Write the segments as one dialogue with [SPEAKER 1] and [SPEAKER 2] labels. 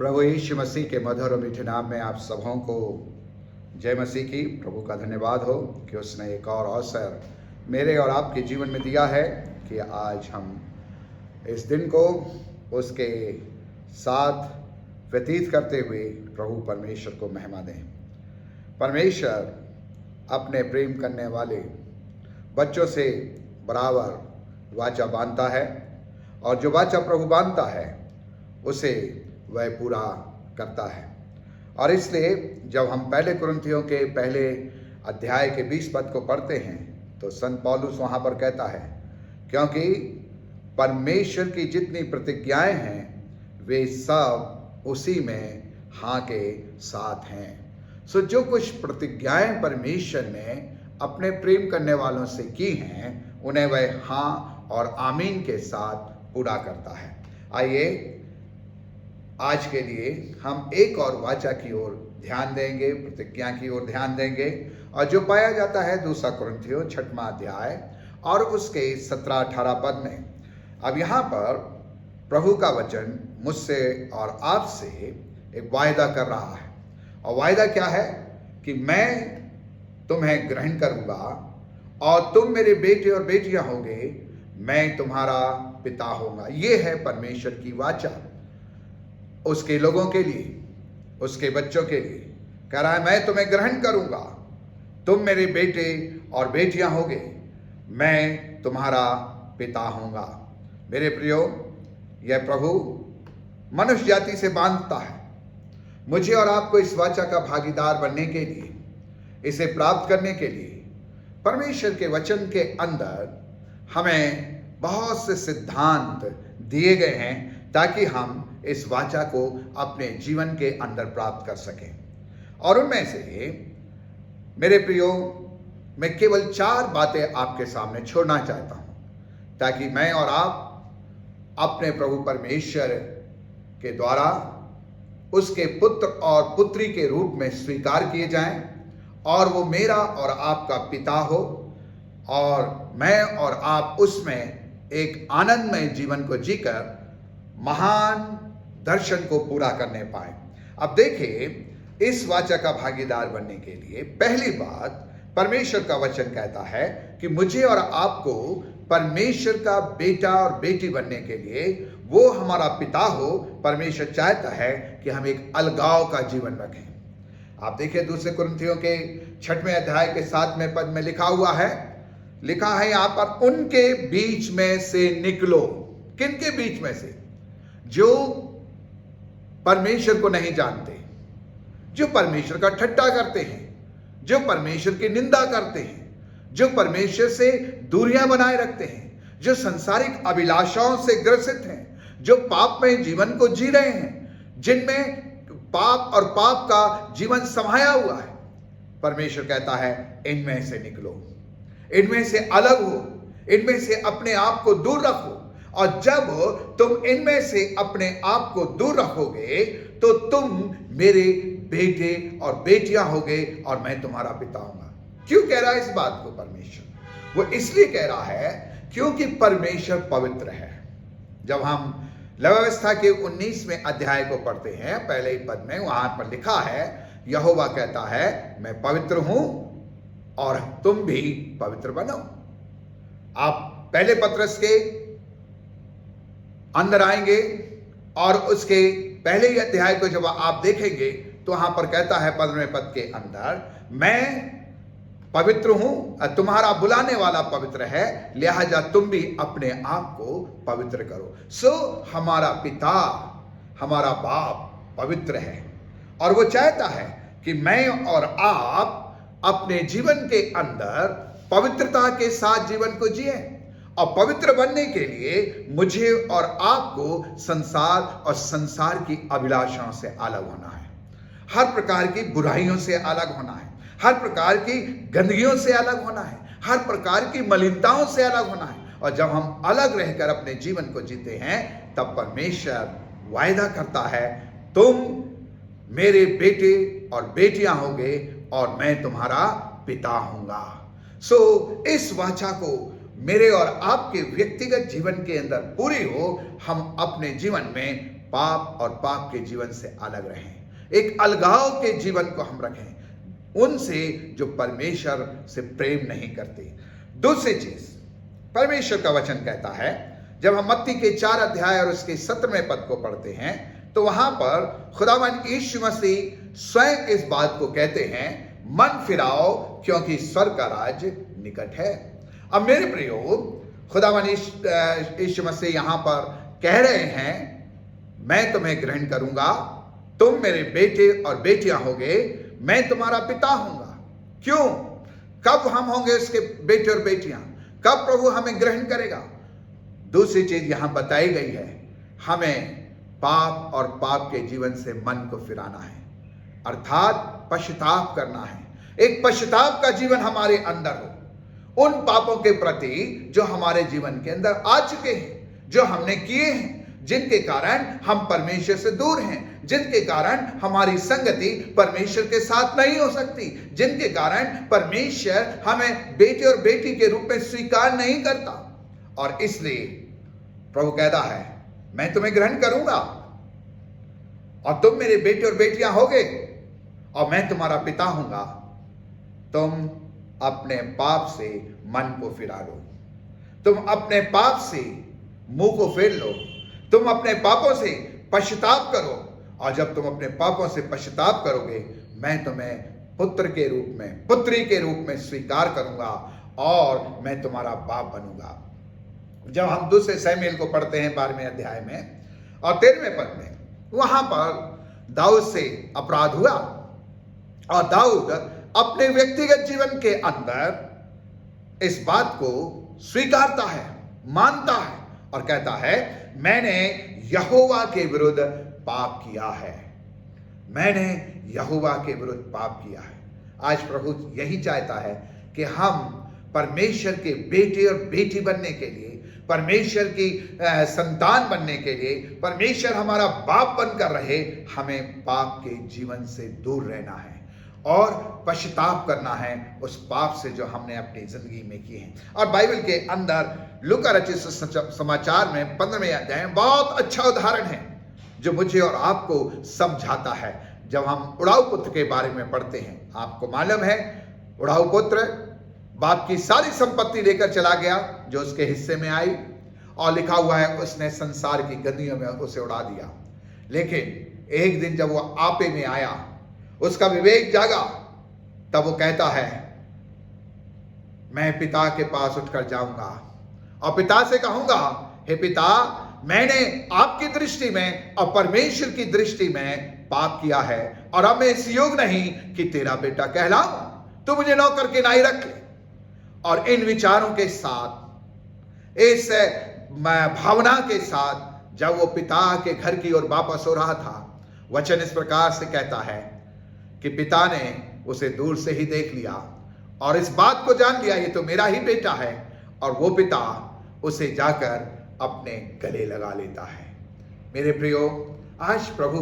[SPEAKER 1] प्रभु यीशु मसीह के मधुर और मीठे नाम में आप सबों को जय मसीह की। प्रभु का धन्यवाद हो कि उसने एक और अवसर मेरे और आपके जीवन में दिया है कि आज हम इस दिन को उसके साथ व्यतीत करते हुए प्रभु परमेश्वर को महिमा दें। परमेश्वर अपने प्रेम करने वाले बच्चों से बराबर वाचा बांधता है और जो वाचा प्रभु बांधता है उसे वह पूरा करता है। और इसलिए जब हम पहले कुरिन्थियों के पहले अध्याय के 20 पद को पढ़ते हैं तो संत पौलुस वहाँ पर कहता है, क्योंकि परमेश्वर की जितनी प्रतिज्ञाएं हैं वे सब उसी में हाँ के साथ हैं। सो जो कुछ प्रतिज्ञाएं परमेश्वर ने अपने प्रेम करने वालों से की हैं उन्हें वह हाँ और आमीन के साथ पूरा करता है। आइए आज के लिए हम एक और वाचा की ओर ध्यान देंगे, प्रतिज्ञा की ओर ध्यान देंगे, और जो पाया जाता है 2 कुरिन्थियों 6वां अध्याय और उसके 17-18 पद में। अब यहाँ पर प्रभु का वचन मुझसे और आपसे एक वायदा कर रहा है, और वायदा क्या है कि मैं तुम्हें ग्रहण करूंगा और तुम मेरे बेटे और बेटियां होंगे, मैं तुम्हारा पिता होऊंगा। ये है परमेश्वर की वाचा उसके लोगों के लिए, उसके बच्चों के लिए। कह रहा है मैं तुम्हें ग्रहण करूंगा, तुम मेरे बेटे और बेटियां होगे, मैं तुम्हारा पिता होऊंगा। मेरे प्रियो, यह प्रभु मनुष्य जाति से बांधता है। मुझे और आपको इस वाचा का भागीदार बनने के लिए, इसे प्राप्त करने के लिए परमेश्वर के वचन के अंदर हमें बहुत से सिद्धांत दिए गए हैं ताकि हम इस वाचा को अपने जीवन के अंदर प्राप्त कर सकें। और उनमें से मेरे प्रियो, मैं केवल 4 बातें आपके सामने छोड़ना चाहता हूं ताकि मैं और आप अपने प्रभु परमेश्वर के द्वारा उसके पुत्र और पुत्री के रूप में स्वीकार किए जाएं और वो मेरा और आपका पिता हो और मैं और आप उसमें एक आनंदमय जीवन को जीकर महान दर्शन को पूरा करने पाए। अब देखिए, इस वाचा का भागीदार बनने के लिए पहली बात परमेश्वर का वचन कहता है कि मुझे और आपको परमेश्वर का बेटा और बेटी बनने के लिए, वो हमारा पिता हो, परमेश्वर चाहता है कि हम एक अलगाव का जीवन रखें। आप देखिए 2 कुरिन्थियों के 6वें अध्याय के 7वें पद में लिखा है यहां पर, उनके बीच में से निकलो। किनके बीच में से? जो परमेश्वर को नहीं जानते, जो परमेश्वर का ठट्टा करते हैं, जो परमेश्वर की निंदा करते हैं, जो परमेश्वर से दूरियां बनाए रखते हैं, जो संसारिक अभिलाषाओं से ग्रसित हैं, जो पाप में जीवन को जी रहे हैं, जिनमें पाप और पाप का जीवन समाया हुआ है। परमेश्वर कहता है इनमें से निकलो, इनमें से अलग हो, इनमें से अपने आप को दूर रखो। और जब तुम इनमें से अपने आप को दूर रखोगे तो तुम मेरे बेटे और बेटियां होगे और मैं तुम्हारा पिता हूंगा। क्यों कह रहा है इस बात को परमेश्वर? वो इसलिए कह रहा है क्योंकि परमेश्वर पवित्र है। जब हम व्यवस्था के 19वें अध्याय को पढ़ते हैं, पहले ही पद में वहां पर लिखा है, यहोवा कहता है मैं पवित्र हूं और तुम भी पवित्र बनो। आप पहले पत्रस के अंदर आएंगे और उसके पहले ही अध्याय को जब आप देखेंगे तो वहां पर कहता है 15वें पद के अंदर, मैं पवित्र हूं, तुम्हारा बुलाने वाला पवित्र है, लिहाजा तुम भी अपने आप को पवित्र करो। सो हमारा पिता, हमारा बाप पवित्र है और वो चाहता है कि मैं और आप अपने जीवन के अंदर पवित्रता के साथ जीवन को जिए। और पवित्र बनने के लिए मुझे और आपको संसार और संसार की अभिलाषाओं से अलग होना है, हर प्रकार की बुराइयों से अलग होना है, हर प्रकार की गंदगियों से अलग होना है, हर प्रकार की मलिनताओं से अलग होना है। और जब हम अलग रहकर अपने जीवन को जीते हैं तब परमेश्वर वायदा करता है तुम मेरे बेटे और बेटियां होंगे और मैं तुम्हारा पिता होऊंगा। सो इस वाचा को मेरे और आपके व्यक्तिगत जीवन के अंदर पूरी हो, हम अपने जीवन में पाप और पाप के जीवन से अलग रहें, एक अलगाव के जीवन को हम रखें उनसे जो परमेश्वर से प्रेम नहीं करते। दूसरी चीज परमेश्वर का वचन कहता है, जब हम मत्ती के 4 अध्याय और उसके 17वें पद को पढ़ते हैं तो वहां पर खुदावंद यीशु मसीह स्वयं इस बात को कहते हैं, मन फिराओ क्योंकि स्वर्ग का राज निकट है। अब मेरे प्रियो, खुदावंद यीशु मसीह यहां पर कह रहे हैं, मैं तुम्हें ग्रहण करूंगा, तुम मेरे बेटे और बेटियां होगे, मैं तुम्हारा पिता हूंगा। क्यों? कब हम होंगे उसके बेटे और बेटियां? कब प्रभु हमें ग्रहण करेगा? दूसरी चीज यहां बताई गई है, हमें पाप और पाप के जीवन से मन को फिराना है, अर्थात पश्चाताप करना है। एक पश्चाताप का जीवन हमारे अंदर हो उन पापों के प्रति जो हमारे जीवन के अंदर आ चुके हैं, जो हमने किए हैं, जिनके कारण हम परमेश्वर से दूर हैं, जिनके कारण हमारी संगति परमेश्वर के साथ नहीं हो सकती, जिनके कारण परमेश्वर हमें बेटे और बेटी के रूप में स्वीकार नहीं करता। और इसलिए प्रभु कहता है, मैं तुम्हें ग्रहण करूंगा और तुम मेरे बेटे और बेटियां होगे और मैं तुम्हारा पिता हूंगा। तुम अपने पाप से मन को फिरा लो, तुम अपने पाप से मुंह को फेर लो, तुम अपने पापों से पश्चाताप करो, और जब तुम अपने पापों से पश्चाताप करोगे, मैं तुम्हें पुत्र के रूप में, पुत्री के रूप में स्वीकार करूंगा और मैं तुम्हारा बाप बनूंगा। जब हम दूसरे शमूएल को पढ़ते हैं 12वें अध्याय में और 13वें पद में, वहां पर दाऊद से अपराध हुआ और दाऊद अपने व्यक्तिगत जीवन के अंदर इस बात को स्वीकारता है, मानता है और कहता है, मैंने यहोवा के विरुद्ध पाप किया है, मैंने यहोवा के विरुद्ध पाप किया है। आज प्रभु यही चाहता है कि हम परमेश्वर के बेटे और बेटी बनने के लिए, परमेश्वर की संतान बनने के लिए, परमेश्वर हमारा बाप बनकर रहे, हमें पाप के जीवन से दूर रहना है और पश्चाताप करना है उस पाप से जो हमने अपनी जिंदगी में किए हैं। और बाइबल के अंदर लूका रचित समाचार में 15वें अध्याय में बहुत अच्छा उदाहरण है जो मुझे और आपको समझाता है। जब हम उड़ाऊ पुत्र के बारे में पढ़ते हैं, आपको मालूम है उड़ाऊ पुत्र बाप की सारी संपत्ति लेकर चला गया जो उसके हिस्से में आई, और लिखा हुआ है उसने संसार की गंदियों में उसे उड़ा दिया। लेकिन एक दिन जब वो आपे में आया, उसका विवेक जागा, तब वो कहता है, मैं पिता के पास उठकर जाऊंगा और पिता से कहूंगा, हे पिता, मैंने आपकी दृष्टि में और परमेश्वर की दृष्टि में पाप किया है और अब मैं इस योग नहीं कि तेरा बेटा कहलाऊं, तू मुझे नौकर के नाई रख ले। और इन विचारों के साथ, इस भावना के साथ जब वो पिता के घर की ओर वापस हो रहा था, वचन इस प्रकार से कहता है कि पिता ने उसे दूर से ही देख लिया और इस बात को जान लिया, ये तो मेरा ही बेटा है, और वो पिता उसे जाकर अपने गले लगा लेता है। मेरे प्रियो, आज प्रभु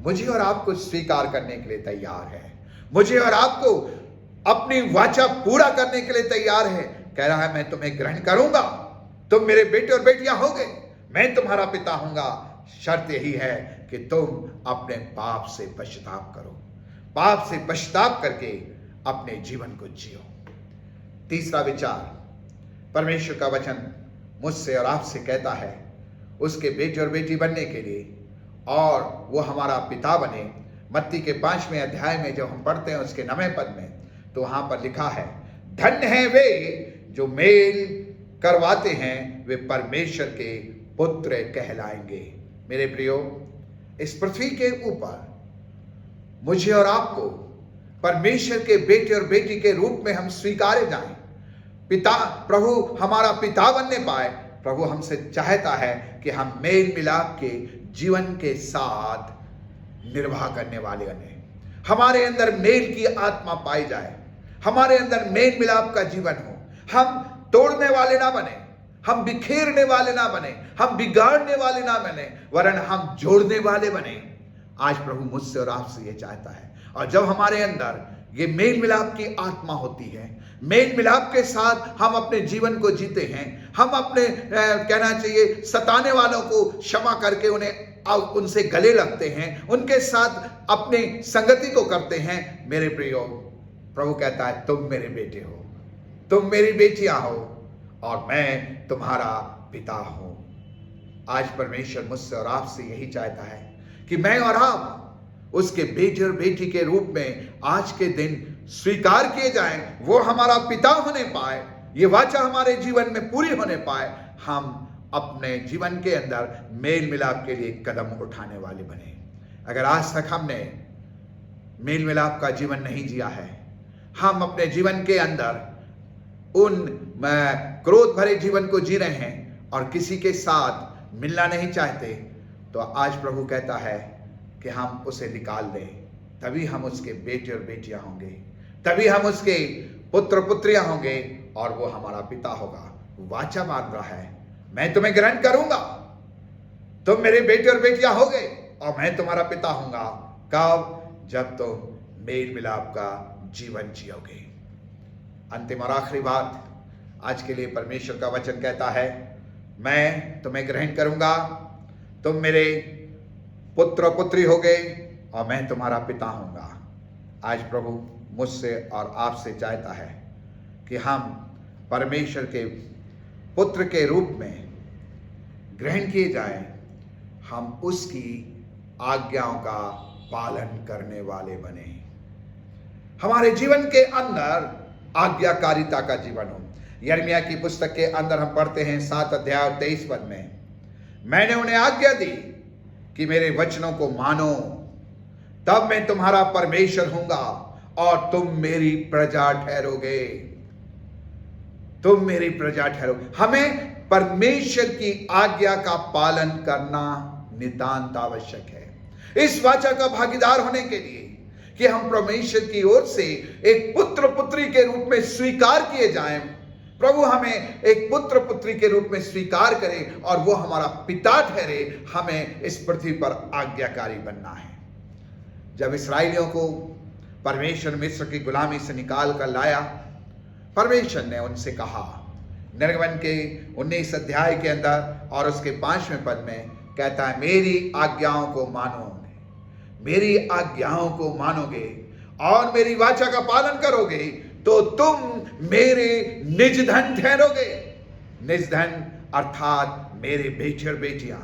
[SPEAKER 1] मुझे और आपको स्वीकार करने के लिए तैयार है, मुझे और आपको अपनी वाचा पूरा करने के लिए तैयार है। कह रहा है, मैं तुम्हें ग्रहण करूंगा, तुम मेरे बेटे और बेटियां होगे, मैं तुम्हारा पिता हूंगा। शर्त यही है कि तुम अपने पाप से पश्चाताप करो, पाप से पश्चाताप करके अपने जीवन को जियो। तीसरा विचार, परमेश्वर का वचन मुझसे और आपसे कहता है उसके बेटे और बेटी बनने के लिए और वो हमारा पिता बने। मत्ती के 5वें अध्याय में जब हम पढ़ते हैं उसके 9वें पद में, तो वहां पर लिखा है, धन्य है वे जो मेल करवाते हैं, वे परमेश्वर के पुत्र कहलाएंगे। मेरे प्रियो, इस पृथ्वी के ऊपर मुझे और आपको परमेश्वर के बेटे और बेटी के रूप में हम स्वीकारे जाएं, पिता, प्रभु हमारा पिता बनने पाए। प्रभु हमसे चाहता है कि हम मेल मिलाप के जीवन के साथ निर्वाह करने वाले बने, हमारे अंदर मेल की आत्मा पाई जाए, हमारे अंदर मेल मिलाप का जीवन हो। हम तोड़ने वाले ना बने, हम बिखेरने वाले ना बने, हम बिगाड़ने वाले ना बने, वरन हम जोड़ने वाले बने। आज प्रभु मुझसे और आपसे ये चाहता है। और जब हमारे अंदर ये मेल मिलाप की आत्मा होती है, मेल मिलाप के साथ हम अपने जीवन को जीते हैं, हम अपने कहना चाहिए सताने वालों को क्षमा करके उन्हें अब उनसे गले लगते हैं, उनके साथ अपने संगति को करते हैं, मेरे प्रियो, प्रभु कहता है तुम मेरे बेटे हो, तुम मेरी बेटियां हो और मैं तुम्हारा पिता हूं। आज परमेश्वर मुझसे और आपसे यही चाहता है कि मैं और आप उसके बेटे और बेटी के रूप में आज के दिन स्वीकार किए जाएं, वो हमारा पिता होने पाए, ये वाचा हमारे जीवन में पूरी होने पाए, हम अपने जीवन के अंदर मेल मिलाप के लिए कदम उठाने वाले बने। अगर आज तक हमने मेल मिलाप का जीवन नहीं जिया है, हम अपने जीवन के अंदर उन क्रोध भरे जीवन को जी रहे हैं और किसी के साथ मिलना नहीं चाहते, तो आज प्रभु कहता है कि हम उसे निकाल दें, तभी हम उसके बेटे और बेटियां होंगे, तभी हम उसके पुत्र पुत्रियां होंगे और वो हमारा पिता होगा। वाचा मान रहा है, मैं तुम्हें ग्रहण करूंगा, तुम मेरे बेटे और बेटियां होगे और मैं तुम्हारा पिता होऊंगा। कब? जब तुम मेल मिलाप का जीवन जियोगे। अंतिम और आखिरी बात आज के लिए परमेश्वर का वचन कहता है, मैं तुम्हें ग्रहण करूंगा, तुम मेरे पुत्र पुत्री होगे और मैं तुम्हारा पिता होऊंगा। आज प्रभु मुझसे और आपसे चाहता है कि हम परमेश्वर के पुत्र के रूप में ग्रहण किए जाएं, हम उसकी आज्ञाओं का पालन करने वाले बने, हमारे जीवन के अंदर आज्ञाकारिता का जीवन हो। यिर्मयाह की पुस्तक के अंदर हम पढ़ते हैं 7 अध्याय 23 पद में, मैंने उन्हें आज्ञा दी कि मेरे वचनों को मानो, तब मैं तुम्हारा परमेश्वर हूंगा और तुम मेरी प्रजा ठहरोगे। तुम मेरी प्रजा ठहरोगे। हमें परमेश्वर की आज्ञा का पालन करना नितांत आवश्यक है। इस वाचा का भागीदार होने के लिए कि हम परमेश्वर की ओर से एक पुत्र पुत्री के रूप में स्वीकार किए जाएं, प्रभु हमें एक पुत्र पुत्री के रूप में स्वीकार करे और वो हमारा पिता ठहरे, हमें इस पृथ्वी पर आज्ञाकारी बनना है। जब इस्राएलियों को परमेश्वर मिस्र की गुलामी से निकाल कर लाया, परमेश्वर ने उनसे कहा, निर्गमन के 19 अध्याय के अंदर और उसके 5वें पद में कहता है, मेरी आज्ञाओं को मानोगे, मेरी आज्ञाओं को मानोगे और मेरी वाचा का पालन करोगे तो तुम मेरे निज धन ठहरोगे। निज धन अर्थात मेरे बेटे और बेटियां।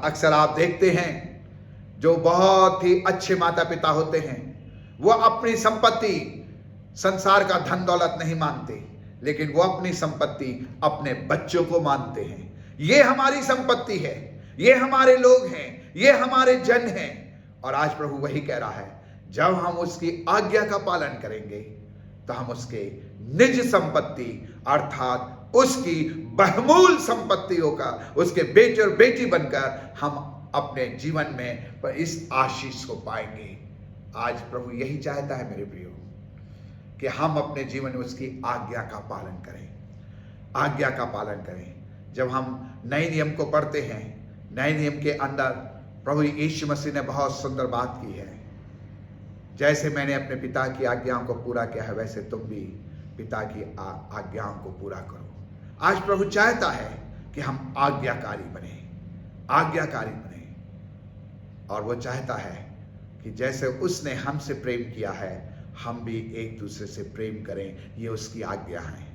[SPEAKER 1] अक्सर आप देखते हैं जो बहुत ही अच्छे माता पिता होते हैं, वो अपनी संपत्ति, संसार का धन दौलत नहीं मानते, लेकिन वो अपनी संपत्ति अपने बच्चों को मानते हैं। ये हमारी संपत्ति है, ये हमारे लोग हैं, ये हमारे जन हैं। और आज प्रभु वही कह रहा है, जब हम उसकी आज्ञा का पालन करेंगे तो हम उसके निज संपत्ति अर्थात उसकी बहुमूल संपत्तियों का, उसके बेटे और बेटी बनकर हम अपने जीवन में इस आशीष को पाएंगे। आज प्रभु यही चाहता है मेरे प्रियो कि हम अपने जीवन में उसकी आज्ञा का पालन करें, आज्ञा का पालन करें। जब हम नए नियम को पढ़ते हैं, नए नियम के अंदर प्रभु यीशु मसीह ने बहुत सुंदर बात की है, जैसे मैंने अपने पिता की आज्ञाओं को पूरा किया है वैसे तुम भी पिता की आज्ञाओं को पूरा करो। आज प्रभु चाहता है कि हम आज्ञाकारी बने, आज्ञाकारी बने, और वो चाहता है कि जैसे उसने हमसे प्रेम किया है हम भी एक दूसरे से प्रेम करें। ये उसकी आज्ञा है।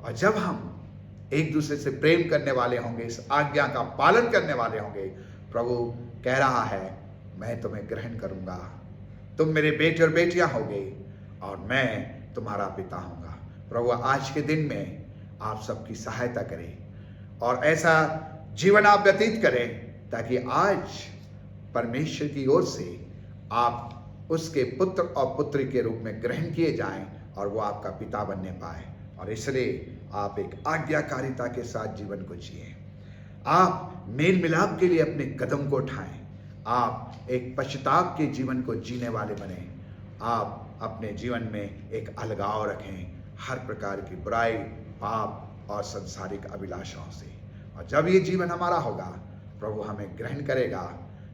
[SPEAKER 1] और जब हम एक दूसरे से प्रेम करने वाले होंगे, इस आज्ञा का पालन करने वाले होंगे, प्रभु कह रहा है, मैं तुम्हें ग्रहण करूंगा, तुम मेरे बेटे और बेटियां होगे और मैं तुम्हारा पिता होऊंगा। प्रभु आज के दिन में आप सबकी सहायता करें और ऐसा जीवन आप व्यतीत करें ताकि आज परमेश्वर की ओर से आप उसके पुत्र और पुत्री के रूप में ग्रहण किए जाएं और वो आपका पिता बनने पाए, और इसलिए आप एक आज्ञाकारिता के साथ जीवन को जिए। आप मेल मिलाप के लिए अपने कदम को उठाएं, आप एक पश्चाताप के जीवन को जीने वाले बने, आप अपने जीवन में एक अलगाव रखें हर प्रकार की बुराई, पाप और सांसारिक अभिलाषाओं से। और जब ये जीवन हमारा होगा, प्रभु हमें ग्रहण करेगा,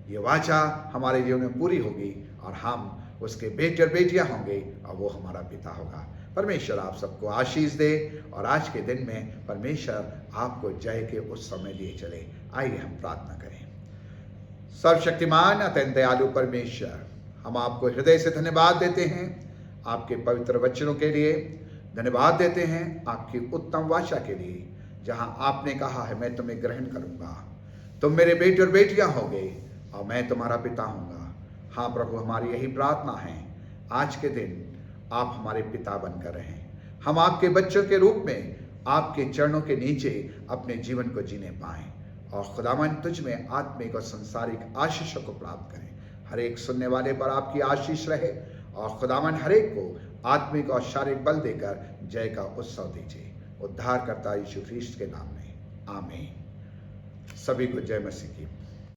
[SPEAKER 1] ये वाचा हमारे जीवन में पूरी होगी और हम उसके बेटे और बेटियां होंगे और वो हमारा पिता होगा। परमेश्वर आप सबको आशीष दे और आज के दिन में परमेश्वर आपको जय के उस समय लिए चले। आइए हम प्रार्थना करें। सर्वशक्तिमान अत्यंत दयालु परमेश्वर, हम आपको हृदय से धन्यवाद देते हैं आपके पवित्र वचनों के लिए, धन्यवाद देते हैं आपकी उत्तम वाचा के लिए, जहां आपने कहा है मैं तुम्हें ग्रहण करूंगा, तुम मेरे बेटे और बेटियां होगे और मैं तुम्हारा पिता हूंगा। हाँ प्रभु, हमारी यही प्रार्थना है, आज के दिन आप हमारे पिता बनकर रहें, हम आपके बच्चों के रूप में आपके चरणों के नीचे अपने जीवन को जीने पाएं और खुदावन तुझ में आत्मिक और संसारिक आशीषों को प्राप्त करें। हर एक सुनने वाले पर आपकी आशीष रहे और खुदावन हर एक को आत्मिक और शारीरिक बल देकर जय का उत्सव दीजिए, उद्धारकर्ता यीशु ख्रीस्त के नाम में, आमीन। सभी को जय मसीह की।